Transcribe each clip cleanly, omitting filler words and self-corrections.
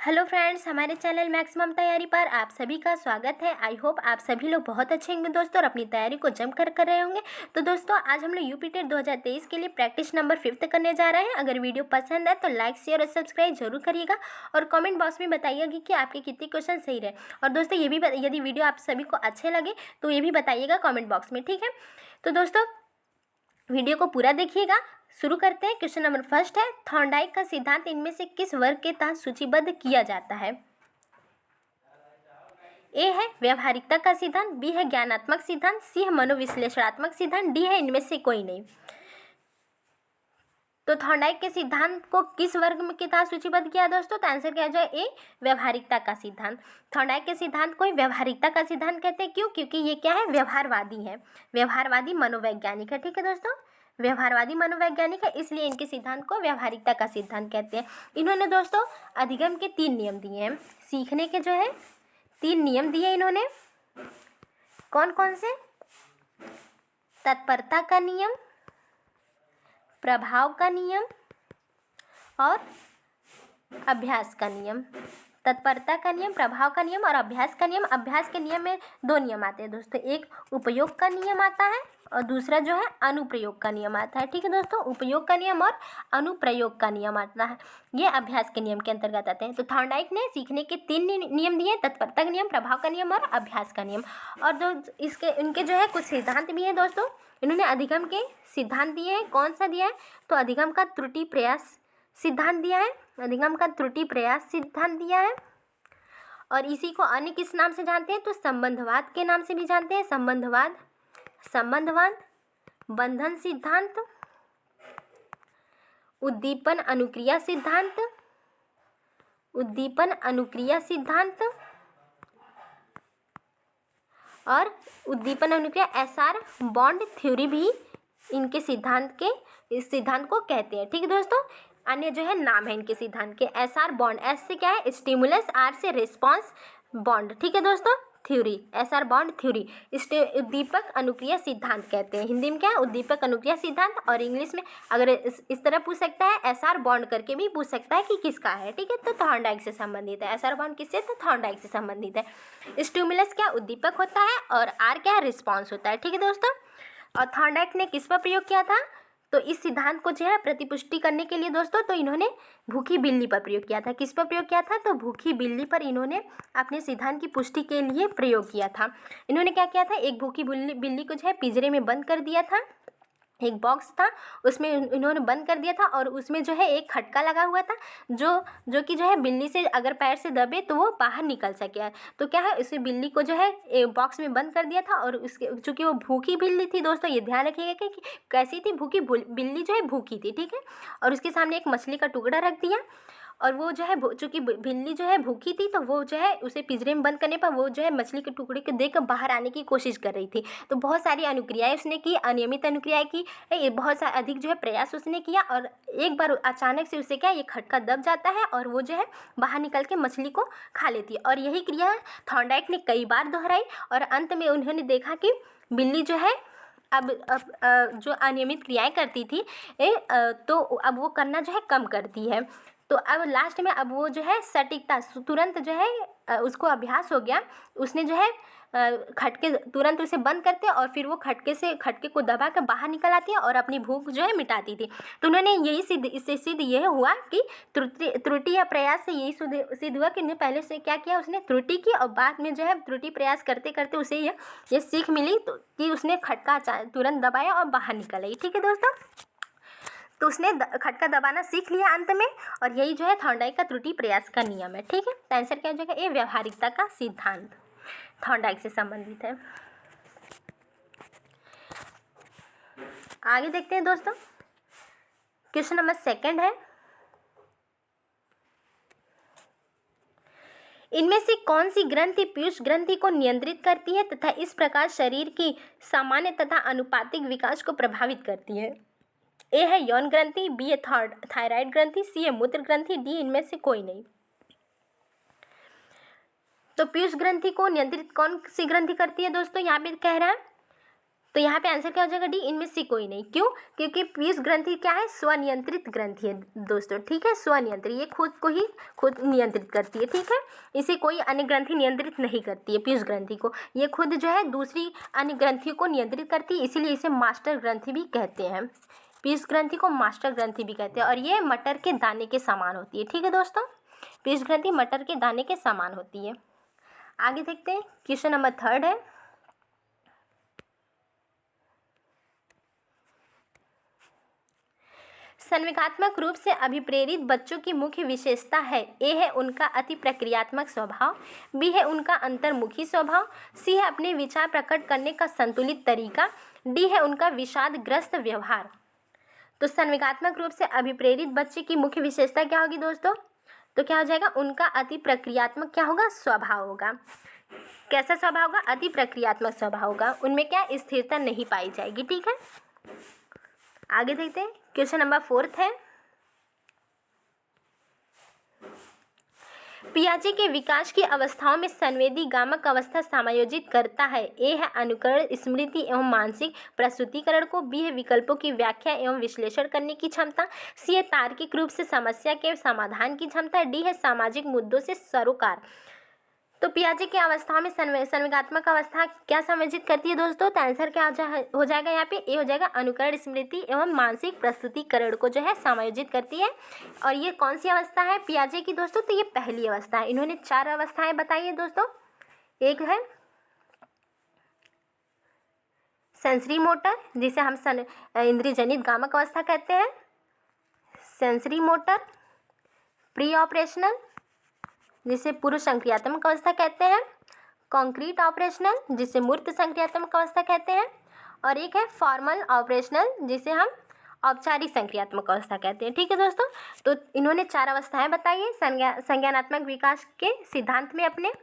Hello friends, हमारे channel maximum तैयारी पर आप सभी का स्वागत है। आई होप आप सभी लोग बहुत अच्छे होंगे दोस्तों और अपनी तैयारी को जमकर कर रहे होंगे। तो दोस्तों आज हम लोग यूपी टेट 2023 के लिए प्रैक्टिस नंबर 5 करने जा रहे हैं। अगर वीडियो पसंद है तो लाइक शेयर और सब्सक्राइब जरूर करिएगा और कमेंट बॉक्स में बताइएगा कि आपके कितने क्वेश्चन सही रहे। और दोस्तों ये भी यदि वीडियो आप सभी को अच्छे लगे तो ये भी बताइएगा कॉमेंट बॉक्स में, ठीक है। तो दोस्तों वीडियो को पूरा देखिएगा। शुरू करते हैं। क्वेश्चन नंबर फर्स्ट है, थॉर्नडाइक का सिद्धांत इनमें से किस वर्ग के तहत सूचीबद्ध किया जाता है? ए है व्यवहारिकता का सिद्धांत, बी है ज्ञानात्मक सिद्धांत, सी है मनोविश्लेषणात्मक सिद्धांत, डी है इनमें से कोई नहीं। तो थॉर्नडाइक के सिद्धांत को किस वर्ग में के तहत सूचीबद्ध किया दोस्तों? तो आंसर क्या हो जाए ए, व्यवहारिकता का सिद्धांत। थॉर्नडाइक के सिद्धांत को व्यवहारिकता का सिद्धांत कहते हैं। क्यों? क्योंकि ये क्या है, व्यवहारवादी है, व्यवहारवादी मनोवैज्ञानिक है, ठीक है दोस्तों। व्यवहारवादी मनोवैज्ञानिक है, इसलिए इनके सिद्धांत को व्यवहारिकता का सिद्धांत कहते हैं। इन्होंने दोस्तों अधिगम के 3 नियम दिए हैं। सीखने के जो है 3 नियम दिए इन्होंने। कौन कौन से? तत्परता का नियम, प्रभाव का नियम और अभ्यास का नियम। तत्परता का नियम, प्रभाव का नियम और अभ्यास का नियम। अभ्यास के नियम में 2 नियम आते हैं दोस्तों, एक उपयोग का नियम आता है और दूसरा जो है अनुप्रयोग का नियम आता है, ठीक है दोस्तों। उपयोग का नियम और अनुप्रयोग का नियम आता है, ये अभ्यास के नियम के अंतर्गत आते हैं। तो थॉर्नडाइक ने सीखने के 3 नियम दिए, तत्परता का नियम, प्रभाव का नियम और अभ्यास का नियम। और जो इनके जो है कुछ सिद्धांत भी हैं दोस्तों। इन्होंने अधिगम के सिद्धांत दिए हैं। कौन सा दिया है? तो अधिगम का त्रुटि प्रयास सिद्धांत दिया है, अधिगम का त्रुटि प्रयास सिद्धांत दिया है। और इसी को अन्य किस नाम से जानते हैं? तो संबंधवाद के नाम से भी जानते हैं। संबंधवाद, बंधन सिद्धांत, उद्दीपन अनुक्रिया सिद्धांत, और उद्दीपन अनुक्रिया एसआर बॉन्ड थ्योरी भी इनके इस सिद्धांत को कहते हैं, ठीक है दोस्तों। अन्य जो है नाम है इनके सिद्धांत के। एसआर बॉन्ड, एस से क्या है स्टिमुलस, आर से रिस्पॉन्स बॉन्ड, ठीक है दोस्तों। थ्योरी, एसआर बॉन्ड थ्योरी, उद्दीपक अनुक्रिया सिद्धांत कहते हैं। हिंदी में क्या है? उद्दीपक अनुक्रिया सिद्धांत। और इंग्लिश में अगर इस तरह पूछ सकता है, एसआर बॉन्ड करके भी पूछ सकता है कि किसका है, ठीक है। तो थॉर्नडाइक से संबंधित है। एसआर बॉन्ड किससे? तो थॉर्नडाइक से संबंधित है। स्टिमुलस क्या? उद्दीपक होता है और आर क्या है? रिस्पॉन्स होता है, ठीक है दोस्तों। और थॉर्नडाइक ने किस पर प्रयोग किया था? तो इस सिद्धांत को जो है प्रतिपुष्टि करने के लिए दोस्तों तो इन्होंने भूखी बिल्ली पर प्रयोग किया था। किस पर प्रयोग किया था? तो भूखी बिल्ली पर इन्होंने अपने सिद्धांत की पुष्टि के लिए प्रयोग किया था। इन्होंने क्या किया था? एक भूखी बिल्ली को जो है पिंजरे में बंद कर दिया था। एक बॉक्स था, उसमें इन्होंने बंद कर दिया था और उसमें जो है एक खटका लगा हुआ था जो कि जो है बिल्ली से अगर पैर से दबे तो वो बाहर निकल सके। तो क्या है, उसे बिल्ली को जो है बॉक्स में बंद कर दिया था। और उसके चूँकि वो भूखी बिल्ली थी दोस्तों, ये ध्यान रखिएगा कि कैसी थी, भूखी बिल्ली जो है भूखी थी, ठीक है। और उसके सामने एक मछली का टुकड़ा रख दिया और वो जो है चूँकि बिल्ली जो है भूखी थी तो वो जो है उसे पिंजरे में बंद करने पर वो जो है मछली के टुकड़े को देख कर बाहर आने की कोशिश कर रही थी। तो बहुत सारी अनुक्रियाएं उसने की, अनियमित अनुक्रियाएं की, बहुत सारा अधिक जो है प्रयास उसने किया और एक बार अचानक से उसे क्या ये खटका दब जाता है और वो जो है बाहर निकल के मछली को खा लेती है। और यही क्रिया थॉर्नडाइक ने कई बार दोहराई और अंत में उन्होंने देखा कि बिल्ली जो है अब जो अनियमित क्रियाएं करती थी तो अब वो करना जो है कम करती है। तो अब लास्ट में अब वो जो है सटीकता तुरंत जो है उसको अभ्यास हो गया। उसने जो है खटके तुरंत उसे बंद करते और फिर वो खटके को दबा कर बाहर निकल आती है और अपनी भूख जो है मिटाती थी। तो उन्होंने यही इससे सिद्ध ये हुआ कि त्रुटि या प्रयास से यही सिद्ध हुआ कि उन्हें पहले से क्या किया, उसने त्रुटि की और बाद में जो है त्रुटि प्रयास करते करते उसे ये सीख मिली तो कि उसने खटका तुरंत दबाया और बाहर निकल आई, ठीक है दोस्तों। तो उसने खटका दबाना सीख लिया अंत में और यही जो है थॉर्नडाइक का त्रुटि प्रयास का नियम है, ठीक है। तो आंसर क्या हो जाएगा? ये व्यवहारिकता का सिद्धांत थॉर्नडाइक से संबंधित है। आगे देखते हैं दोस्तों। क्वेश्चन नंबर 2 है, इनमें से कौन सी ग्रंथि पीयूष ग्रंथि को नियंत्रित करती है तथा इस प्रकार शरीर की सामान्य तथा अनुपातिक विकास को प्रभावित करती है? ए है यौन ग्रंथि, बी है थायराइड ग्रंथि, सी है मूत्र ग्रंथि, डी इनमें से कोई नहीं। तो पीयूष ग्रंथि को नियंत्रित कौन सी ग्रंथि करती है दोस्तों? यहाँ पे कह रहा है तो यहाँ पे आंसर क्या हो जाएगा डी, इनमें से कोई नहीं। क्यों? क्योंकि पीयूष ग्रंथि क्या है, स्वनियंत्रित ग्रंथि है दोस्तों, ठीक है, स्वनियंत्रित, ये खुद को ही खुद नियंत्रित करती है, ठीक है, इसे कोई अन्य ग्रंथि नियंत्रित नहीं करती है। पीयूष ग्रंथि को ये खुद जो है दूसरी अन्य ग्रंथियों को नियंत्रित करती है, इसीलिए इसे मास्टर ग्रंथि भी कहते हैं। पीयूष ग्रंथि को मास्टर ग्रंथि भी कहते हैं और ये मटर के दाने के समान होती है, ठीक है दोस्तों, पीयूष ग्रंथि मटर के दाने के समान होती है। आगे देखते हैं, क्वेश्चन नंबर 3 है, संवेगात्मक रूप से अभिप्रेरित बच्चों की मुख्य विशेषता है, ए है उनका अति प्रक्रियात्मक स्वभाव, बी है उनका अंतर्मुखी स्वभाव, सी है अपने विचार प्रकट करने का संतुलित तरीका, डी है उनका विषादग्रस्त व्यवहार। तो संवेगात्मक रूप से अभिप्रेरित बच्चे की मुख्य विशेषता क्या होगी दोस्तों? तो क्या हो जाएगा, उनका अति प्रक्रियात्मक क्या होगा, स्वभाव होगा। कैसा स्वभाव होगा? अति प्रक्रियात्मक स्वभाव होगा, उनमें क्या स्थिरता नहीं पाई जाएगी, ठीक है। आगे देखते हैं, क्वेश्चन नंबर 4 है, पियाजे के विकास की अवस्थाओं में संवेदी गामक अवस्था समायोजित करता है। ए है अनुकरण, स्मृति एवं मानसिक प्रस्तुतिकरण को, बी है विकल्पों की व्याख्या एवं विश्लेषण करने की क्षमता, सी है तार्किक रूप से समस्या के समाधान की क्षमता, डी है सामाजिक मुद्दों से सरोकार। तो पियाजे की अवस्थाओं में संवेगात्मक अवस्था क्या समायोजित करती है दोस्तों? तो आंसर क्या हो जाएगा यहाँ पे? ए हो जाएगा अनुकरण, स्मृति एवं मानसिक प्रस्तुतिकरण को जो है समायोजित करती है। और ये कौन सी अवस्था है पियाजे की दोस्तों? तो ये पहली अवस्था है। इन्होंने 4 अवस्थाएं बताई है दोस्तों। एक है सेंसरी मोटर, जिसे हम इंद्रिय जनित गामक अवस्था कहते हैं, सेंसरी मोटर। प्री ऑपरेशनल, जिसे पूर्व संक्रियात्मक अवस्था कहते हैं। कॉन्क्रीट ऑपरेशनल, जिसे मूर्त संक्रियात्मक अवस्था कहते हैं। और एक है फॉर्मल ऑपरेशनल, जिसे हम औपचारिक संक्रियात्मक अवस्था कहते हैं, ठीक है दोस्तों। तो इन्होंने 4 अवस्थाएं बताई है संज्ञानात्मक विकास के सिद्धांत में अपने।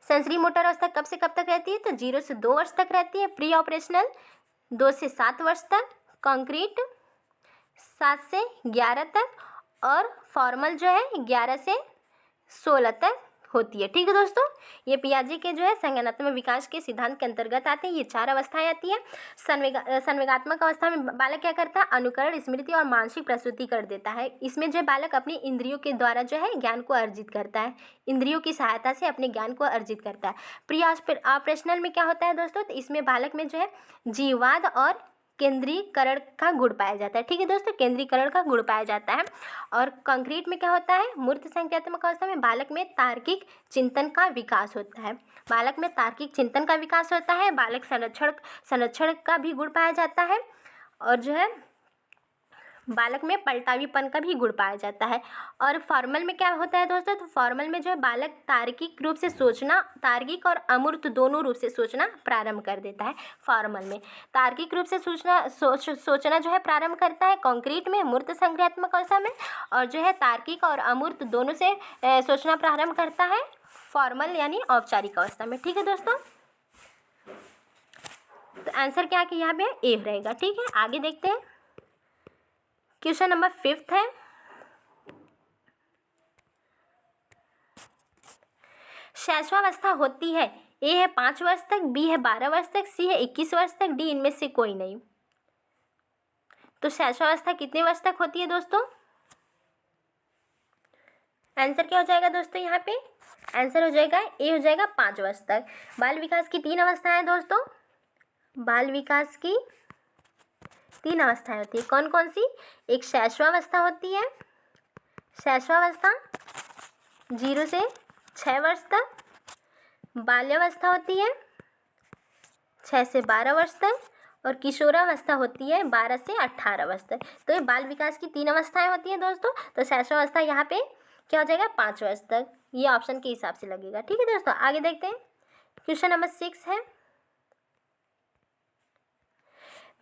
सेंसरी मोटर अवस्था कब से कब तक रहती है? तो 0 से 2 वर्ष तक रहती है। प्री ऑपरेशनल 2 से 7 वर्ष तक, कॉन्क्रीट 7 से 11 तक, और फॉर्मल जो है 11 से 16 तक होती है, ठीक है दोस्तों। ये पियाजे के जो है संज्ञानात्मक विकास के सिद्धांत के अंतर्गत आते हैं। ये 4 अवस्थाएं आती हैं। संवेगात्मक अवस्था में बालक क्या करता है? अनुकरण, स्मृति और मानसिक प्रस्तुति कर देता है। इसमें जो बालक अपनी इंद्रियों के द्वारा जो है ज्ञान को अर्जित करता है, इंद्रियों की सहायता से अपने ज्ञान को अर्जित करता है। प्री ऑपरेशनल में क्या होता है दोस्तों? तो इसमें बालक में जो है जीववाद और केंद्रीकरण का गुण पाया जाता है, ठीक है दोस्तों, केंद्रीकरण का गुण पाया जाता है। और कंक्रीट में क्या होता है? मूर्त संक्रियात्मक अवस्था में बालक में तार्किक चिंतन का विकास होता है, बालक में तार्किक चिंतन का विकास होता है। बालक संरक्षण का भी गुण पाया जाता है, और जो है बालक में पलटावीपन का भी गुण पाया जाता है। और फॉर्मल में क्या होता है दोस्तों? तो फॉर्मल में जो है बालक तार्किक रूप से सोचना, तार्किक और अमूर्त दोनों रूप से सोचना प्रारंभ कर देता है। फॉर्मल में तार्किक रूप से सोचना जो है प्रारंभ करता है कॉन्क्रीट में, मूर्त संक्रियात्मक अवस्था में, और जो है तार्किक और अमूर्त दोनों से सोचना प्रारंभ करता है फॉर्मल यानी औपचारिक अवस्था में, ठीक है दोस्तों। तो आंसर क्या कि यहाँ पे ए रहेगा, ठीक है। आगे देखते हैं, क्वेश्चन नंबर 5 है, शैशवावस्था होती है। ए है 5 वर्ष तक, बी है 12 वर्ष तक, सी है 21 वर्ष तक, डी इनमें से कोई नहीं। तो शैशवावस्था कितने वर्ष तक होती है दोस्तों? आंसर क्या हो जाएगा दोस्तों? यहाँ पे आंसर हो जाएगा ए हो जाएगा 5 वर्ष तक। बाल विकास की 3 अवस्थाएं दोस्तों, बाल विकास की 3 अवस्थाएं होती है। कौन कौन सी? एक शैशवावस्था होती है, शैशवावस्था 0 से 6 वर्ष तक। बाल्यावस्था होती है 6 से 12 वर्ष तक, और किशोरावस्था होती है 12 से 18 वर्ष तक। तो ये बाल विकास की 3 अवस्थाएं होती हैं दोस्तों। तो शैशवावस्था यहाँ पे क्या हो जाएगा? 5 वर्ष तक। ये ऑप्शन के हिसाब से लगेगा, ठीक है दोस्तों। आगे देखते हैं, क्वेश्चन नंबर 6 है,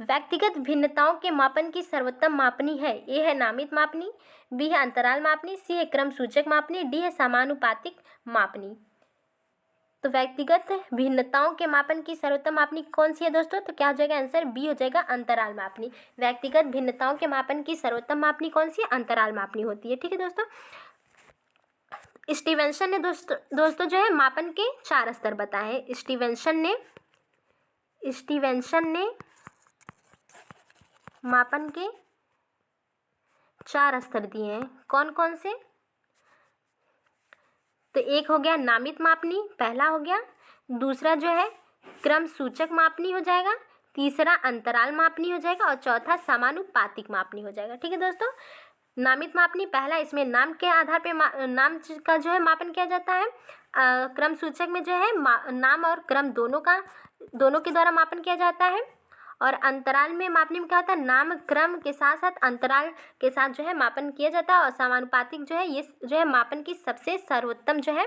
व्यक्तिगत भिन्नताओं के मापन की सर्वोत्तम मापनी है। ए है नामित मापनी, बी है अंतराल मापनी, सी है क्रम सूचक मापनी, डी है समानुपातिक मापनी। तो व्यक्तिगत भिन्नताओं के मापन की सर्वोत्तम मापनी कौन सी है दोस्तों? तो क्या हो जाएगा? आंसर बी हो जाएगा अंतराल मापनी। व्यक्तिगत भिन्नताओं के मापन की सर्वोत्तम मापनी कौन सी है? अंतराल मापनी होती है, ठीक है दोस्तों। स्टीवेंसन ने दोस्तों जो है मापन के 4 स्तर बताए हैं। स्टीवेंसन ने स्टीवेंसन ने मापन के 4 स्तर दिए हैं। कौन कौन से? तो एक हो गया नामित मापनी, पहला हो गया। दूसरा जो है क्रम सूचक मापनी हो जाएगा। तीसरा अंतराल मापनी हो जाएगा और चौथा समानुपातिक मापनी हो जाएगा। ठीक है दोस्तों, नामित मापनी पहला, इसमें नाम के आधार पे नाम का जो है मापन किया जाता है। क्रम सूचक में जो है नाम और क्रम दोनों के द्वारा मापन किया जाता है। और अंतराल में मापने में क्या होता है, नाम क्रम के साथ साथ अंतराल के साथ जो है मापन किया जाता है। और समानुपातिक जो है ये जो है मापन की सबसे सर्वोत्तम जो है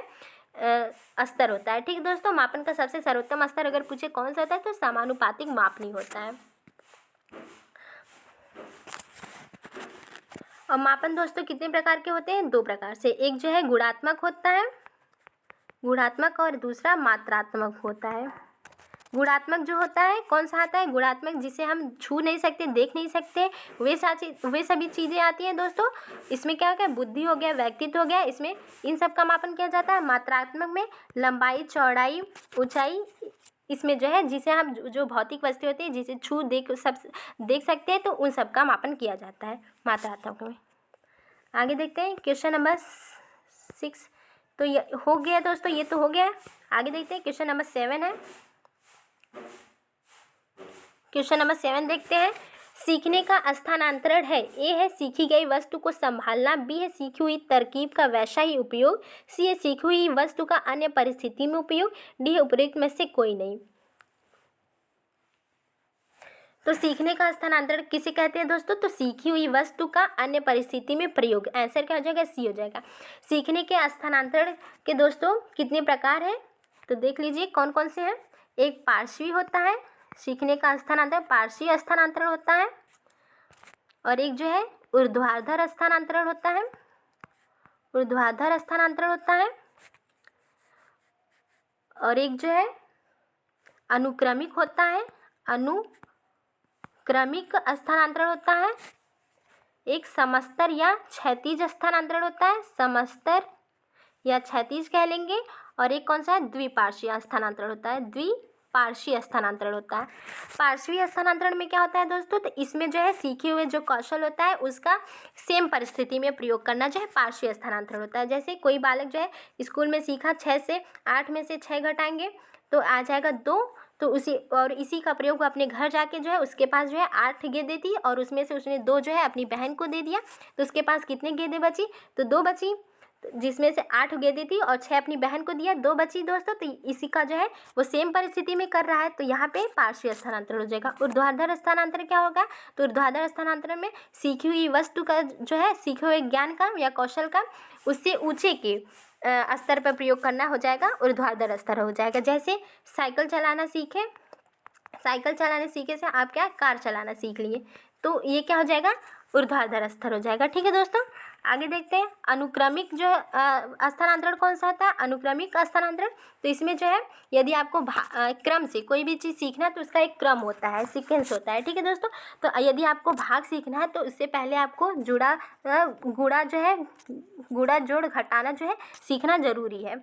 स्तर होता है। ठीक है दोस्तों, मापन का सबसे सर्वोत्तम स्तर अगर पूछे कौन सा होता है तो समानुपातिक मापनी होता है। और मापन दोस्तों कितने प्रकार के होते हैं? 2 प्रकार से। एक जो है गुणात्मक होता है, गुणात्मक, और दूसरा मात्रात्मक होता है। गुणात्मक जो होता है कौन सा आता है? गुणात्मक जिसे हम छू नहीं सकते, देख नहीं सकते, वे सभी चीज़ें आती हैं दोस्तों। इसमें क्या हो गया, बुद्धि हो गया, व्यक्तित्व हो गया, इसमें इन सब का मापन किया जाता है। मात्रात्मक में लंबाई, चौड़ाई, ऊंचाई, इसमें जो है जिसे हम जो भौतिक वस्तु होती है जिसे छू देख सकते हैं तो उन सब का मापन किया जाता है मात्रात्मक में। आगे देखते हैं क्वेश्चन नंबर 6। तो ये हो गया दोस्तों, ये तो हो गया। आगे देखते हैं क्वेश्चन नंबर 7 है। क्वेश्चन नंबर 7 देखते हैं। सीखने का स्थानांतरण है। ए है सीखी गई वस्तु को संभालना, बी है सीखी हुई तरकीब का वैसा ही उपयोग, सी है सीखी हुई वस्तु का अन्य परिस्थिति में उपयोग, डी है उपयुक्त में से कोई नहीं। तो सीखने का स्थानांतरण किसे कहते हैं दोस्तों? तो सीखी हुई वस्तु का अन्य परिस्थिति में प्रयोग। आंसर क्या हो जाएगा? सी हो जाएगा। सीखने के स्थानांतरण के दोस्तों कितने प्रकार हैं तो देख लीजिए कौन कौन से हैं। एक पार्श्वी होता है, सीखने का स्थानांतरण पार्श्वी स्थानांतरण होता है। और एक जो है ऊर्ध्वाधर स्थानांतरण होता है, ऊर्ध्वाधर स्थानांतरण होता है। और एक जो है अनुक्रमिक होता है, अनुक्रमिक स्थानांतरण होता है। एक समस्तर या क्षैतिज स्थानांतरण होता है, समस्तर या क्षैतिज कह लेंगे। और एक कौन सा है? द्विपार्श्वीय स्थानांतरण होता है, द्विपार्श्वीय स्थानांतरण होता है। पार्श्वीय स्थानांतरण में क्या होता है दोस्तों? तो इसमें जो है सीखे हुए जो कौशल होता है उसका सेम परिस्थिति में प्रयोग करना जो है पार्श्वीय स्थानांतरण होता है। जैसे कोई बालक जो है स्कूल में सीखा 6 से 8 में से 6 घटाएंगे तो आ जाएगा 2। तो इसी का प्रयोग वो अपने घर जाके जो है उसके पास जो है 8 गेंदें थी और उसमें से उसने 2 जो है अपनी बहन को दे दिया। तो उसके पास कितने गेंदें बची? तो 2 बची, जिसमें से 8 गेंदें थी और 6 अपनी बहन को दिया, 2 बची दोस्तों। तो इसी का जो है वो सेम परिस्थिति में कर रहा है। तो यहाँ पे पार्श्वीय स्थानांतरण हो जाएगा। ऊर्ध्वाधर स्थानांतरण क्या होगा? तो ऊर्ध्वाधर स्थानांतरण में सीखी हुई वस्तु का जो है सीखे हुए ज्ञान का या कौशल का उससे ऊंचे के स्तर पर प्रयोग करना हो जाएगा, ऊर्ध्वाधर स्तर हो जाएगा। जैसे साइकिल चलाना सीखे, साइकिल चलाने सीखे से आप क्या कार चलाना सीख लिए, तो ये क्या हो जाएगा? ऊर्ध्वाधर स्तर हो जाएगा। ठीक है दोस्तों, आगे देखते हैं अनुक्रमिक जो स्थानांतरण कौन सा होता है? अनुक्रमिक स्थानांतरण, तो इसमें जो है यदि आपको क्रम से कोई भी चीज़ सीखना है तो उसका एक क्रम होता है, सीक्वेंस होता है। ठीक है दोस्तों, तो यदि आपको भाग सीखना है तो उससे पहले आपको गुणा जो है गुणा जोड़ घटाना जो है सीखना जरूरी है।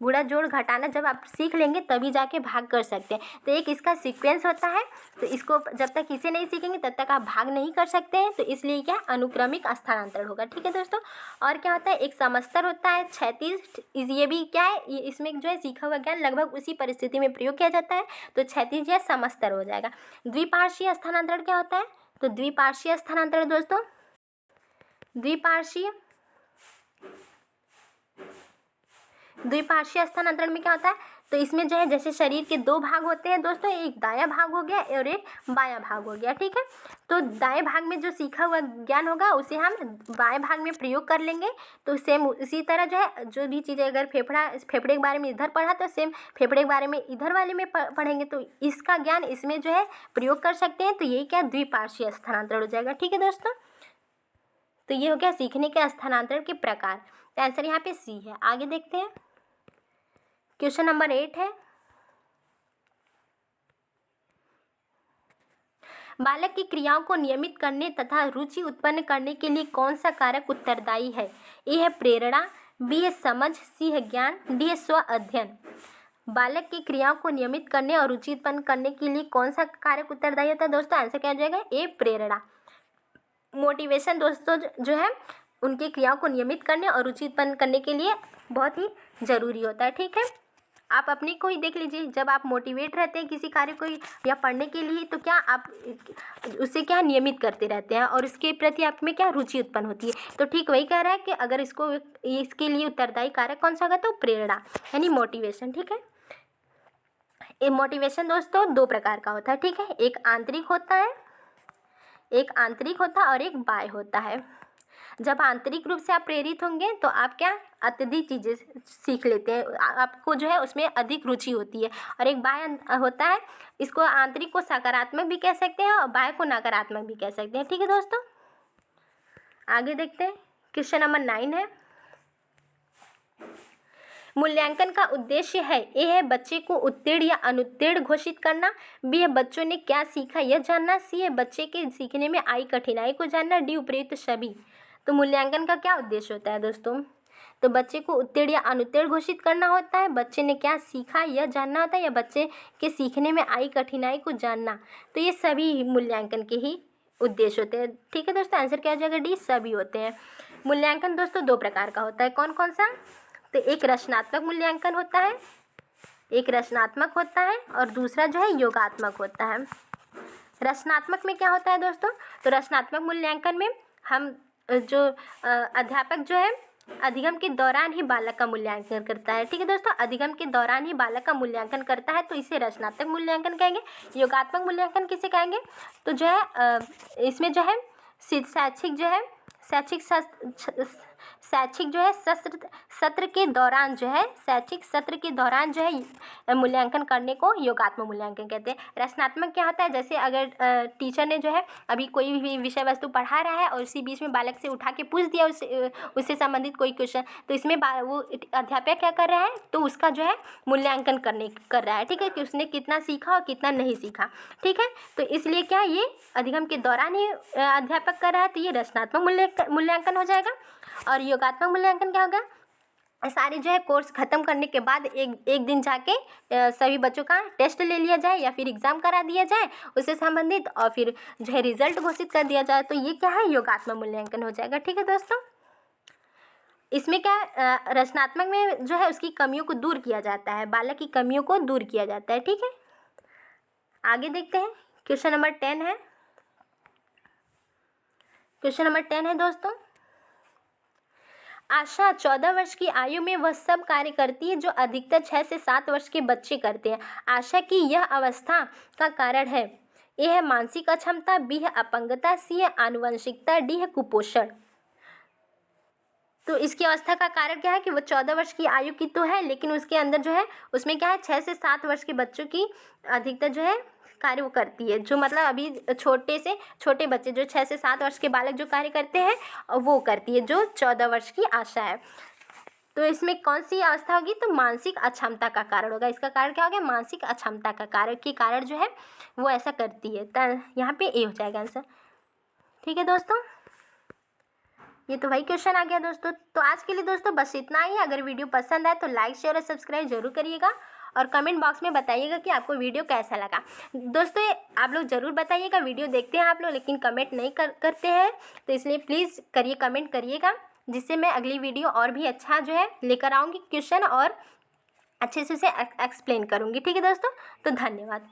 गुणा जोड़ घटाना जब आप सीख लेंगे तभी जाके भाग कर सकते हैं। तो एक इसका सीक्वेंस होता है, तो इसको जब तक इसे नहीं सीखेंगे तब तक आप भाग नहीं कर सकते हैं। तो इसलिए क्या अनुक्रमिक स्थानांतरण होगा। ठीक है दोस्तों, और क्या होता है? एक समस्तर होता है, क्षैतिज, ये भी क्या है? इसमें जो है सीखा हुआ ज्ञान लगभग उसी परिस्थिति में प्रयोग किया जाता है, तो क्षैतिज या समस्तर हो जाएगा। द्विपार्श्वीय स्थानांतरण क्या होता है? तो द्विपार्श्वीय स्थानांतरण दोस्तों, द्विपार्श्वीय स्थानांतरण में क्या होता है? तो इसमें जो है जैसे शरीर के 2 भाग होते हैं दोस्तों, एक दायां भाग हो गया और एक बायां भाग हो गया। ठीक है, तो दाएं भाग में जो सीखा हुआ ज्ञान होगा उसे हम बाएं भाग में प्रयोग कर लेंगे। तो सेम उसी तरह जो है जो भी चीज़ें अगर फेफड़े के बारे में इधर पढ़ा तो सेम फेफड़े के बारे में इधर वाले में पढ़ेंगे, तो इसका ज्ञान इसमें जो है प्रयोग कर सकते हैं। तो यही क्या द्विपार्श्वीय स्थानांतरण हो जाएगा। ठीक है दोस्तों, तो ये हो गया सीखने के स्थानांतरण के प्रकार। तो आंसर यहाँ पे सी है। आगे देखते हैं क्वेश्चन नंबर 8 है। बालक की क्रियाओं को नियमित करने तथा रुचि उत्पन्न करने के लिए कौन सा कारक उत्तरदायी है? ए है प्रेरणा, बी है समझ, सी है ज्ञान, डी है स्व अध्ययन। बालक की क्रियाओं को नियमित करने और रुचि उत्पन्न करने के लिए कौन सा कारक उत्तरदायी होता है दोस्तों? आंसर क्या हो जाएगा? ए, प्रेरणा। मोटिवेशन दोस्तों जो है उनकी क्रियाओं को नियमित करने और रुचि उत्पन्न करने के लिए बहुत ही ज़रूरी होता है। ठीक है, आप अपने को ही देख लीजिए, जब आप मोटिवेट रहते हैं किसी कार्य को या पढ़ने के लिए तो क्या आप उससे क्या नियमित करते रहते हैं और उसके प्रति आप में क्या रुचि उत्पन्न होती है। तो ठीक वही कह रहा है कि अगर इसके लिए उत्तरदायी कारक कौन सा होगा? तो प्रेरणा यानी मोटिवेशन। ठीक है, ये मोटिवेशन दोस्तों दो प्रकार का होता है। ठीक है, एक आंतरिक होता है और एक बाह्य होता है। जब आंतरिक रूप से आप प्रेरित होंगे तो आप क्या अत्यधिक चीज़ें सीख लेते हैं, आपको जो है उसमें अधिक रुचि होती है। और एक बाह्य होता है, इसको आंतरिक को सकारात्मक भी कह सकते हैं और बाह्य को नकारात्मक भी कह सकते हैं। ठीक है दोस्तों, आगे देखते हैं। क्वेश्चन नंबर 9 है, मूल्यांकन का उद्देश्य है। ए है बच्चे को उत्तीर्ण या अनुत्तीर्ण घोषित करना, बी है बच्चों ने क्या सीखा यह जानना, सी है बच्चे के सीखने में आई कठिनाई को जानना, डी उपयुक्त सभी। तो मूल्यांकन का क्या उद्देश्य होता है दोस्तों? तो बच्चे को उत्तीर्ण या अनुत्तीर्ण घोषित करना होता है, बच्चे ने क्या सीखा यह जानना होता है, या बच्चे के सीखने में आई कठिनाई को जानना। तो ये सभी मूल्यांकन के ही उद्देश्य होते हैं। ठीक है दोस्तों, आंसर क्या हो जाएगा? डी, सभी होते हैं। मूल्यांकन दोस्तों दो प्रकार का होता है, कौन कौन सा? तो एक रचनात्मक मूल्यांकन होता है, और दूसरा जो है योगात्मक होता है। रचनात्मक में क्या होता है दोस्तों? तो रचनात्मक मूल्यांकन में हम जो अध्यापक जो है अधिगम के दौरान ही बालक का मूल्यांकन करता है। ठीक है दोस्तों, अधिगम के दौरान ही बालक का मूल्यांकन करता है, तो इसे रचनात्मक मूल्यांकन कहेंगे। योगात्मक मूल्यांकन किसे कहेंगे? तो जो है इसमें जो है शैक्षिक सत्र के दौरान जो है मूल्यांकन करने को योगात्मक मूल्यांकन कहते हैं। रचनात्मक क्या होता है? जैसे अगर टीचर ने जो है अभी कोई भी विषय वस्तु पढ़ा रहा है और उसी बीच में बालक से उठा के पूछ दिया उससे संबंधित कोई क्वेश्चन, तो इसमें वो अध्यापक क्या कर रहा है? तो उसका जो है मूल्यांकन कर रहा है। ठीक है, कि उसने कितना सीखा और कितना नहीं सीखा। ठीक है, तो इसलिए क्या ये अधिगम के दौरान ही अध्यापक कर रहा है, तो ये रचनात्मक मूल्यांकन हो जाएगा। और योगात्मक मूल्यांकन क्या होगा? सारे जो है कोर्स ख़त्म करने के बाद एक दिन जाके सभी बच्चों का टेस्ट ले लिया जाए या फिर एग्ज़ाम करा दिया जाए उससे संबंधित, और फिर जो है रिजल्ट घोषित कर दिया जाए, तो ये क्या है? योगात्मक मूल्यांकन हो जाएगा। ठीक है दोस्तों, इसमें क्या रचनात्मक में जो है उसकी कमियों को दूर किया जाता है, बालक की कमियों को दूर किया जाता है। ठीक है, आगे देखते हैं। क्वेश्चन नंबर 10 है दोस्तों, आशा 14 वर्ष की आयु में वह सब कार्य करती है जो अधिकतर 6 से 7 वर्ष के बच्चे करते हैं। आशा की यह अवस्था का कारण है, ए है मानसिक अक्षमता, बी है अपंगता, सी है आनुवंशिकता, डी है कुपोषण। तो इसकी अवस्था का कारण क्या है कि वो 14 वर्ष की आयु की तो है, लेकिन उसके अंदर जो है उसमें क्या है 6 से 7 वर्ष के बच्चों की अधिकतर जो है कार्य वो करती है, जो मतलब अभी छोटे से छोटे बच्चे जो 6 से 7 वर्ष के बालक जो कार्य करते हैं वो करती है जो 14 वर्ष की आशा है। तो इसमें कौन सी अवस्था होगी? तो मानसिक अक्षमता का कारण होगा। इसका कारण क्या हो गया? मानसिक अक्षमता का कारण जो है वो ऐसा करती है। तो यहाँ पे ए हो जाएगा आंसर। ठीक है दोस्तों, ये तो वही क्वेश्चन आ गया दोस्तों। तो आज के लिए दोस्तों बस इतना ही। अगर वीडियो पसंद आए तो लाइक शेयर और सब्सक्राइब जरूर करिएगा और कमेंट बॉक्स में बताइएगा कि आपको वीडियो कैसा लगा। दोस्तों आप लोग ज़रूर बताइएगा, वीडियो देखते हैं आप लोग लेकिन कमेंट नहीं करते हैं, तो इसलिए प्लीज़ कमेंट करिएगा, जिससे मैं अगली वीडियो और भी अच्छा जो है लेकर आऊँगी क्वेश्चन और अच्छे से उसे एक्सप्लेन करूँगी। ठीक है दोस्तों, तो धन्यवाद।